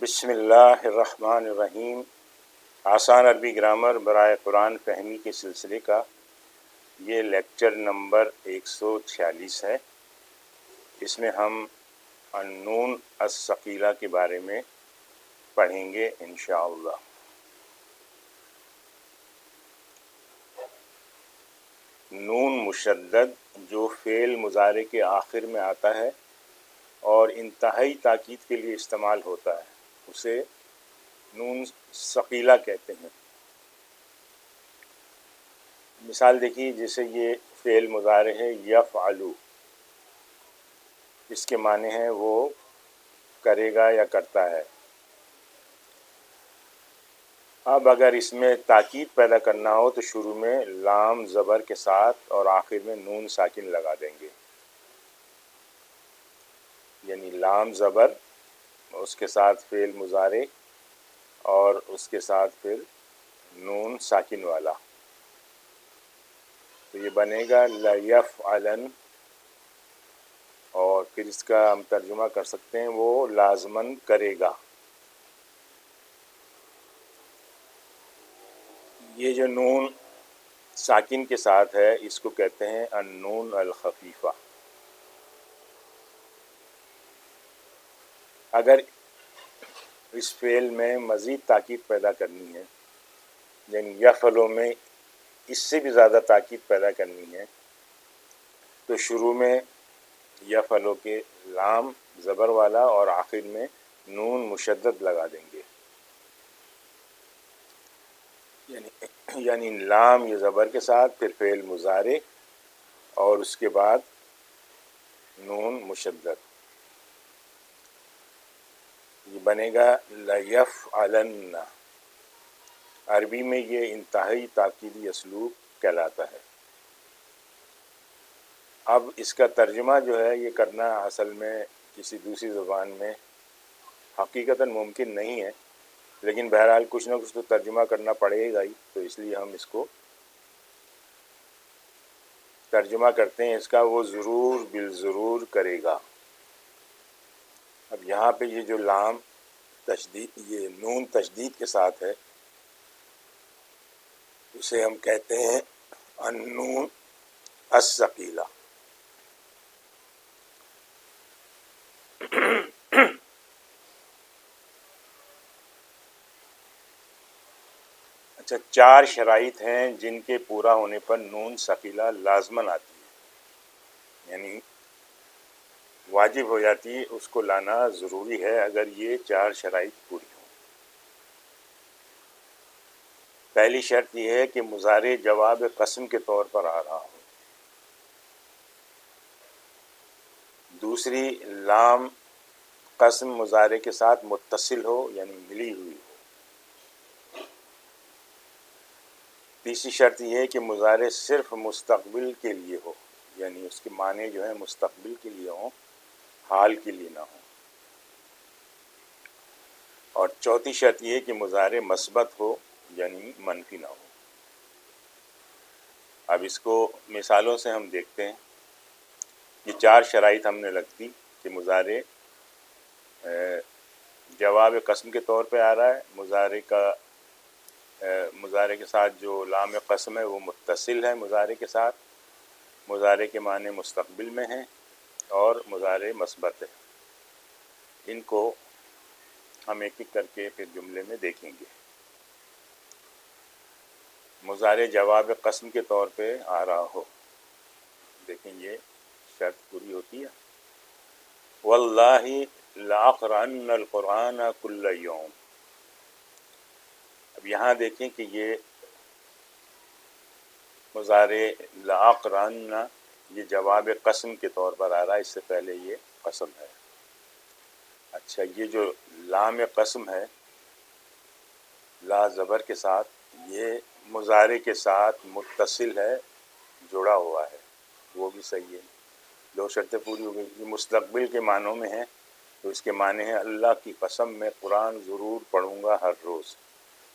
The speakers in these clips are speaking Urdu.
بسم اللہ الرحمن الرحیم۔ آسان عربی گرامر برائے قرآن فہمی کے سلسلے کا یہ لیکچر نمبر 146 ہے۔ اس میں ہم النون الثقیلہ کے بارے میں پڑھیں گے انشاءاللہ۔ نون مشدد جو فعل مضارع کے آخر میں آتا ہے اور انتہائی تاکید کے لیے استعمال ہوتا ہے اسے نون ثقیلہ کہتے ہیں۔ مثال دیکھیے، جیسے یہ فعل مضارع ہے یفعلو، اس کے معنی ہے وہ کرے گا یا کرتا ہے۔ اب اگر اس میں تاکید پیدا کرنا ہو تو شروع میں لام زبر کے ساتھ اور آخر میں نون ساکن لگا دیں گے، یعنی لام زبر، اس کے ساتھ فعل مضارع اور اس کے ساتھ پھر نون ساکن والا، تو یہ بنے گا لیفعلن، اور پھر اس کا ہم ترجمہ کر سکتے ہیں وہ لازماً کرے گا۔ یہ جو نون ساکن کے ساتھ ہے اس کو کہتے ہیں النون الخفیفہ۔ اگر اس فعل میں مزید تاکید پیدا کرنی ہے، یعنی یفعلو میں اس سے بھی زیادہ تاکید پیدا کرنی ہے، تو شروع میں یفعلو کے لام زبر والا اور آخر میں نون مشدد لگا دیں گے، یعنی لام یہ زبر کے ساتھ، پھر فعل مضارع اور اس کے بعد نون مشدد، یہ بنے گا لیفعلن۔ عربی میں یہ انتہائی تاکیدی اسلوب کہلاتا ہے۔ اب اس کا ترجمہ جو ہے یہ کرنا اصل میں کسی دوسری زبان میں حقیقتاً ممکن نہیں ہے، لیکن بہرحال کچھ نہ کچھ تو ترجمہ کرنا پڑے گا ہی، تو اس لیے ہم اس کو ترجمہ کرتے ہیں۔ اس کا وہ ضرور بالضرور کرے گا۔ اب یہاں پہ یہ جو لام تشدید، یہ نون تشدید کے ساتھ ہے، اسے ہم کہتے ہیں النون الثقیلہ۔ اچھا، 4 شرائط ہیں جن کے پورا ہونے پر نون ثقیلہ لازماً آتی ہے، یعنی واجب ہو جاتی ہے، اس کو لانا ضروری ہے اگر یہ 4 شرائط پوری ہوں۔ پہلی شرط یہ ہے کہ مضارع جواب قسم کے طور پر آ رہا ہو۔ دوسری، لام قسم مضارع کے ساتھ متصل ہو، یعنی ملی ہوئی ہو۔ تیسری شرط یہ ہے کہ مضارع صرف مستقبل کے لیے ہو، یعنی اس کے معنی جو ہیں مستقبل کے لیے ہوں، حال کے لیے نہ ہوں۔ اور چوتھی شرط یہ ہے کہ مضارع مثبت ہو، یعنی منفی نہ ہو۔ اب اس کو مثالوں سے ہم دیکھتے ہیں۔ یہ 4 شرائط ہم نے رکھ دی کہ مضارع جواب قسم کے طور پہ آ رہا ہے، مضارع کے ساتھ جو لام قسم ہے وہ متصل ہے مضارع کے ساتھ، مضارع کے معنی مستقبل میں ہیں، اور مضارع مثبت ہے۔ ان کو ہم ایک ایک کر کے پھر جملے میں دیکھیں گے۔ مضارع جواب قسم کے طور پہ آ رہا ہو، دیکھیں یہ شرط پوری ہوتی ہے۔ واللہ لأقرأن القرآن کل یوم۔ اب یہاں دیکھیں کہ یہ مضارع لأقرأن یہ جواب قسم کے طور پر آ رہا ہے، اس سے پہلے یہ قسم ہے۔ اچھا، یہ جو لام قسم ہے لا زبر کے ساتھ، یہ مضارع کے ساتھ متصل ہے، جڑا ہوا ہے، وہ بھی صحیح ہے۔ 2 شرطیں پوری ہو گئی۔ یہ مستقبل کے معنوں میں ہے، تو اس کے معنی ہیں اللہ کی قسم میں قرآن ضرور پڑھوں گا ہر روز،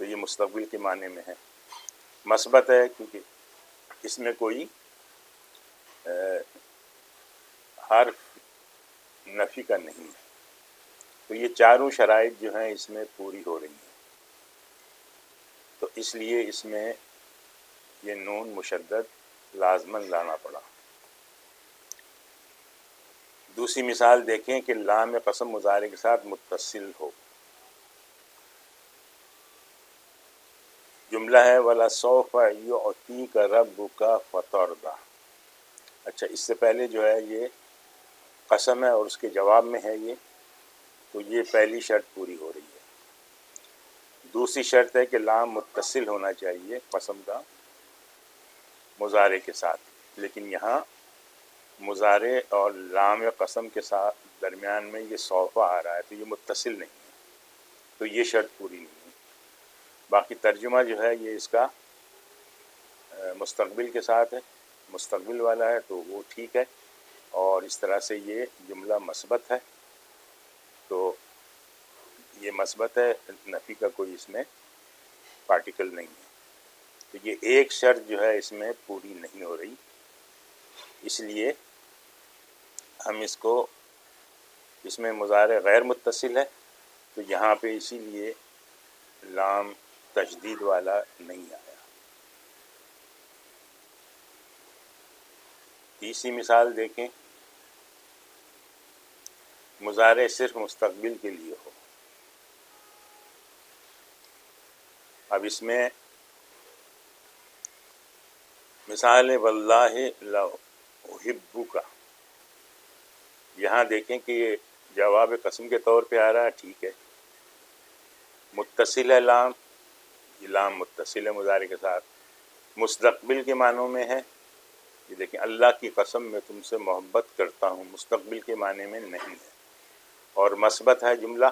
تو یہ مستقبل کے معنی میں ہے۔ مثبت ہے کیونکہ اس میں کوئی حرف نفی کا نہیں ہے۔ تو یہ چاروں شرائط جو ہیں اس میں پوری ہو رہی ہیں، تو اس لیے اس میں یہ نون مشدد لازماً لانا پڑا۔ دوسری مثال دیکھیں کہ لام قسم مضارع کے ساتھ متصل ہو۔ جملہ ہے وَلَسَوْفَ يُعْطِيكَ رَبُّكَ فَتَرْضَىٰ۔ اچھا، اس سے پہلے جو ہے یہ قسم ہے اور اس کے جواب میں ہے یہ، تو یہ پہلی شرط پوری ہو رہی ہے۔ دوسری شرط ہے کہ لام متصل ہونا چاہیے قسم کا مضارع کے ساتھ، لیکن یہاں مضارع اور لام قسم کے ساتھ درمیان میں یہ سوفہ آ رہا ہے، تو یہ متصل نہیں ہے، تو یہ شرط پوری نہیں ہے۔ باقی ترجمہ جو ہے یہ اس کا مستقبل کے ساتھ ہے، مستقبل والا ہے تو وہ ٹھیک ہے، اور اس طرح سے یہ جملہ مثبت ہے، تو یہ مثبت ہے، نفی کا کوئی اس میں پارٹیکل نہیں ہے، تو یہ ایک شرط جو ہے اس میں پوری نہیں ہو رہی، اس لیے ہم اس میں مضارع غیر متصل ہے، تو یہاں پہ اسی لیے لام تشدید والا نہیں آیا۔ تیسری مثال دیکھیں، مضارع صرف مستقبل کے لیے ہو۔ اب اس میں مثال واللہ لأحبک، یہاں دیکھیں کہ یہ جواب قسم کے طور پہ آ رہا ہے، ٹھیک ہے، متصل ہے لام، یہ لام متصل ہے مضارع کے ساتھ، مستقبل کے معنوں میں ہے، یہ دیکھیں اللہ کی قسم میں تم سے محبت کرتا ہوں، مستقبل کے معنی میں نہیں ہے، اور مثبت ہے جملہ،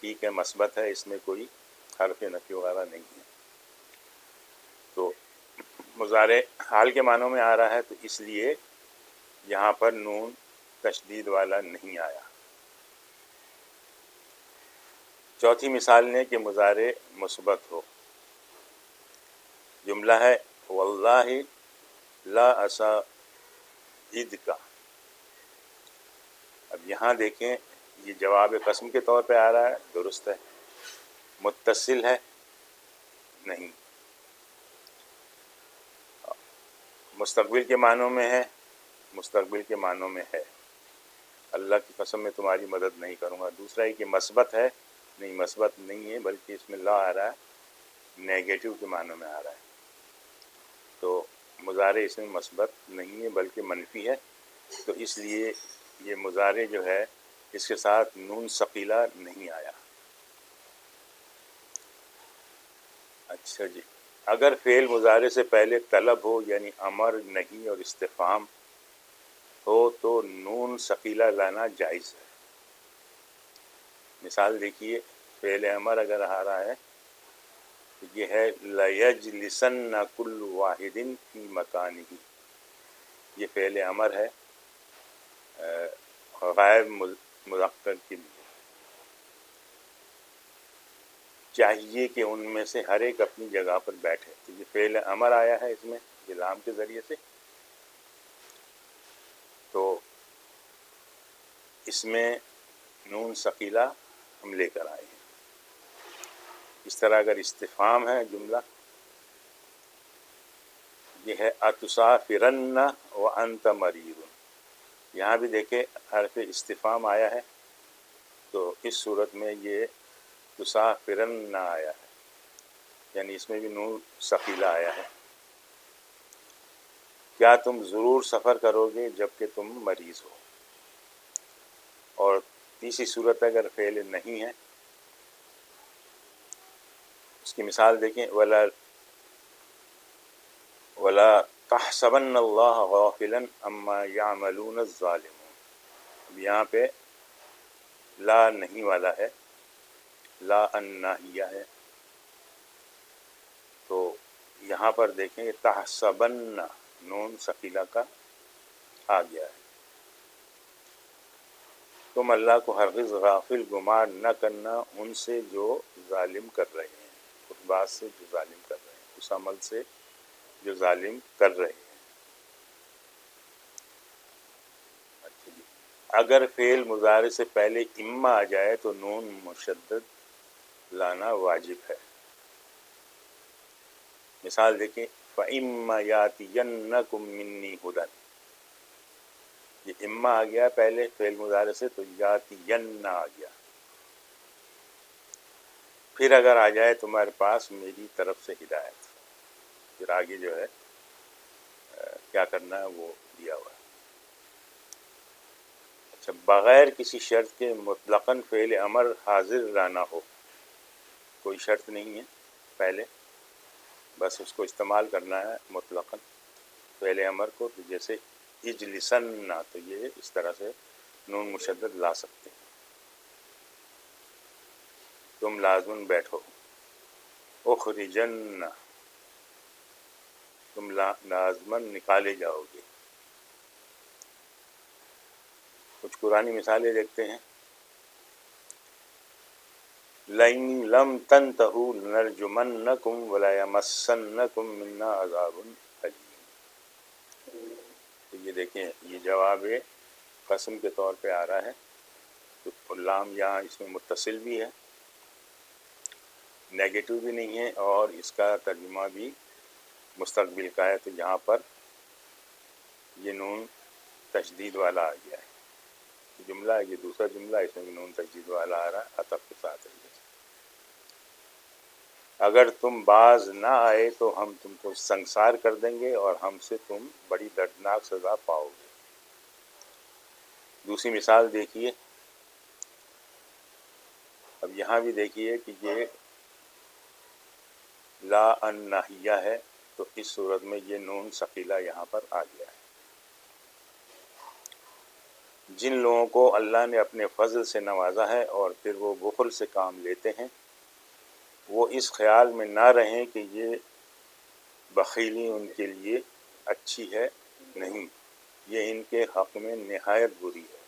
ٹھیک ہے مثبت ہے، اس میں کوئی حرف نفی وغیرہ نہیں ہے، تو مضارع حال کے معنوں میں آ رہا ہے، تو اس لیے یہاں پر نون تشدید والا نہیں آیا۔ چوتھی مثال نے کہ مضارع مثبت ہو۔ جملہ ہے واللہ لا اساعدک، اب یہاں دیکھیں یہ جواب قسم کے طور پہ آ رہا ہے، درست ہے، متصل ہے نہیں، مستقبل کے معنوں میں ہے، مستقبل کے معنوں میں ہے، اللہ کی قسم میں تمہاری مدد نہیں کروں گا۔ دوسرا ہے کہ مثبت ہے، نہیں مثبت نہیں ہے، بلکہ اس میں لا آ رہا ہے، نیگیٹو کے معنوں میں آ رہا ہے، تو مضارع اس میں مثبت نہیں ہے بلکہ منفی ہے، تو اس لیے یہ مضارع جو ہے اس کے ساتھ نون ثقیلہ نہیں آیا۔ اچھا جی، اگر فعل مضارع سے پہلے طلب ہو یعنی امر نہیں اور استفہام ہو تو نون ثقیلہ لانا جائز ہے۔ مثال دیکھیے، فعل امر اگر آ رہا ہے تو یہ ہے لَيَجْلِسَنَّ كُلُّ وَاحِدٍ فِي مَكَانِهِ، یہ فعل امر ہے غائب مذکر کے لیے، چاہیے کہ ان میں سے ہر ایک اپنی جگہ پر بیٹھے، تو یہ فعل امر آیا ہے اس میں یہ لام کے ذریعے سے، تو اس میں نون ثقیلہ ہم لے کر آئے ہیں۔ اس طرح اگر استفہام ہے جملہ، یہ ہے اتسافرن وانت مریض، یہاں بھی دیکھیں حرف استفہام آیا ہے، تو اس صورت میں یہ تسافرن نہ آیا ہے، یعنی اس میں بھی نون ثقیلہ آیا ہے، کیا تم ضرور سفر کرو گے جب کہ تم مریض ہو۔ اور تیسری صورت اگر فعل نہیں ہے، اس کی مثال دیکھیں وَلَا تَحْسَبَنَّ اللَّهَ غَافِلًا عَمَّا يَعْمَلُونَ الظَّالِمُونَ، اب یہاں پہ لا نہیں والا ہے، لا الناہیہ ہے، تو یہاں پر دیکھیں تحسبن نون ثقیلہ کا آ گیا ہے، تم اللہ کو ہرگز غافل گمان نہ کرنا ان سے جو ظالم کر رہے ہیں، اس بات سے جو ظالم کر رہے ہیں، اس عمل سے جو ظالم کر رہے ہیں۔ اچھا جی، اگر فعل مضارع سے پہلے اما آ جائے تو نون مشدد لانا واجب ہے۔ مثال دیکھیں، فَإِمَّا يَأْتِيَنَّكُم مِّنِّي هُدًى، یہ اما آ گیا پہلے فعل مضارع سے تو یاتین آ گیا۔ پھر اگر آ جائے تمہارے پاس میری طرف سے ہدایت، پھر آگے جو ہے کیا کرنا ہے وہ دیا ہوا ہے۔ اچھا، بغیر کسی شرط کے مطلقاً فعل امر حاضر لانا ہو، کوئی شرط نہیں ہے پہلے، بس اس کو استعمال کرنا ہے مطلقاً فعل امر کو، تو جیسے اجلسن، تو یہ اس طرح سے نون مشدد لا سکتے ہیں، تم لازمن بیٹھو، اخرجن، تم لازمن نکالے جاؤ گے۔ کچھ قرآنی مثالیں دیکھتے ہیں، لَئِن لَمْ تَنْتَهُوا لَنَرْجُمَنَّكُمْ وَلَيَمَسَّنَّكُمْ مِنَّا عَذَابٌ أَلِيمٌ۔ تو یہ دیکھیں، یہ جواب قسم کے طور پہ آ رہا ہے، تو لام یہاں اس میں متصل بھی ہے، نیگیٹو بھی نہیں ہے، اور اس کا ترجمہ بھی مستقبل کا ہے، تو یہاں پر یہ نون تشدید والا آ گیا ہے۔ جملہ یہ دوسرا جملہ، اس میں بھی نون تشدید والا آ رہا ہے عطف کے ساتھ ہے۔ اگر تم باز نہ آئے تو ہم تم کو سنگسار کر دیں گے اور ہم سے تم بڑی دردناک سزا پاؤ گے۔ دوسری مثال دیکھیے، اب یہاں بھی دیکھیے کہ یہ لا ان ناہیہ ہے، تو اس صورت میں یہ نون ثقیلہ یہاں پر آ گیا ہے۔ جن لوگوں کو اللہ نے اپنے فضل سے نوازا ہے اور پھر وہ بخل سے کام لیتے ہیں، وہ اس خیال میں نہ رہیں کہ یہ بخیلی ان کے لیے اچھی ہے، نہیں، یہ ان کے حق میں نہایت بری ہے۔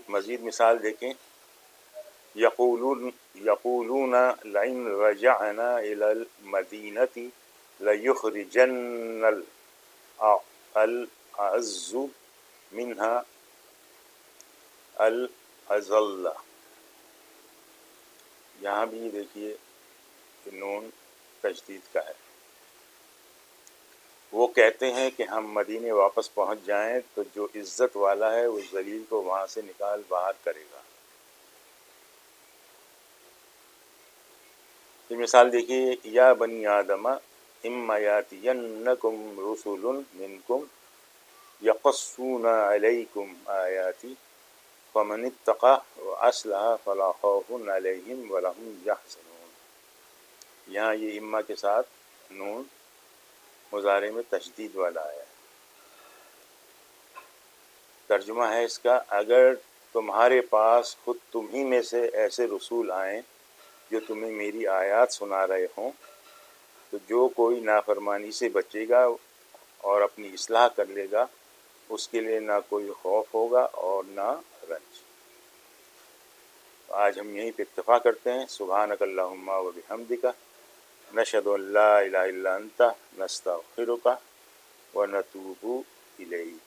مزید مثال دیکھیں، یقولون لئن رجعنا الى المدینۃ لیخرجن الاعز منها الاذل۔ یہاں بھی دیکھیے کہ نون تشدید کا ہے۔ وہ کہتے ہیں کہ ہم مدینے واپس پہنچ جائیں تو جو عزت والا ہے اس ذلیل کو وہاں سے نکال باہر کرے گا۔ یہ مثال دیکھیے، یا بنی آدم اما یاتینکم رسل منکم یقصون علیکم آیاتی فمن اتقى واصلح فلا خوف علیہم ولا هم یحزنون۔ یہاں یہ اما کے ساتھ نون مضارع میں تشدید والا آیا ہے۔ ترجمہ ہے اس کا، اگر تمہارے پاس خود تمہیں میں سے ایسے رسول آئیں جو تمہیں میری آیات سنا رہے ہوں، تو جو کوئی نافرمانی سے بچے گا اور اپنی اصلاح کر لے گا، اس کے لیے نہ کوئی خوف ہوگا اور نہ رنج۔ آج ہم یہیں پہ اکتفا کرتے ہیں۔ سبحانک اللہم و بحمدک، نشہد ان لا الہ الا انت، نستغفرک و نتوب الیک۔